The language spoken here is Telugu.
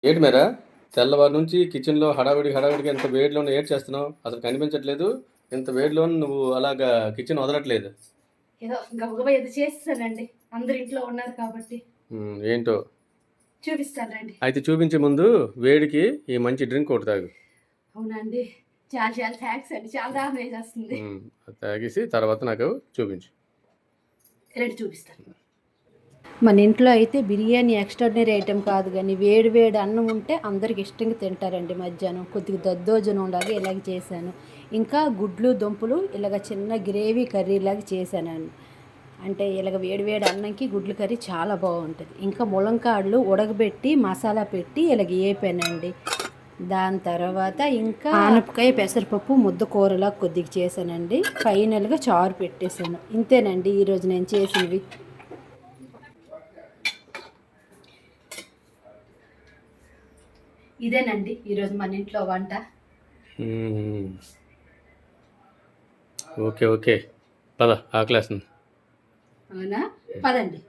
ఏంటి మేరా తెల్లవారి నుంచి కిచెన్లో హడావిడిగా ఇంత వేడిలో ఏడ్ చేస్తున్నావు? అసలు కనిపించట్లేదు. ఇంత వేడిలో నువ్వు అలాగా కిచెన్ వదలట్లేదు. ఏదో గబగబా ఏదో చేస్తానండి, అందరు ఇంట్లో ఉన్నారు కాబట్టి. ఏంటో చూపిస్తానండి. అయితే చూపించే ముందు వేడికి ఈ మంచి డ్రింక్ ఒకటి తాగు. అవునండి, చాలా చాలా థ్యాంక్స్ అండి, చాలా దాహం వేసేస్తుంది. తాగేసి తర్వాత నాకు చూపించు. రండి చూపిస్తాను. మన ఇంట్లో అయితే బిర్యానీ ఎక్స్ట్రాడినరీ ఐటెం కాదు, కానీ వేడి వేడి అన్నం ఉంటే అందరికి ఇష్టంగా తింటారండి. మధ్యాహ్నం కొద్దిగా దద్దోజనం ఉండాలి, ఇలాగ చేశాను. ఇంకా గుడ్లు దుంపలు ఇలాగ చిన్న గ్రేవీ కర్రీలాగా చేశానండి. అంటే ఇలాగ వేడివేడి అన్నంకి గుడ్లు కర్రీ చాలా బాగుంటుంది. ఇంకా ములంకాడలు ఉడకబెట్టి మసాలా పెట్టి ఇలాగ వేపానండి. దాని తర్వాత ఇంకా ఆనపకాయ పెసరపప్పు ముద్ద కూరలా కొద్దిగా చేశానండి. ఫైనల్గా చారు పెట్టేశాను. ఇంతేనండి ఈరోజు నేను చేసినవి. ఇదేనండి ఈరోజు మన ఇంట్లో వంట. ఓకే ఓకే, పద, ఆకలేస్తుంది. అవునా, పదండి.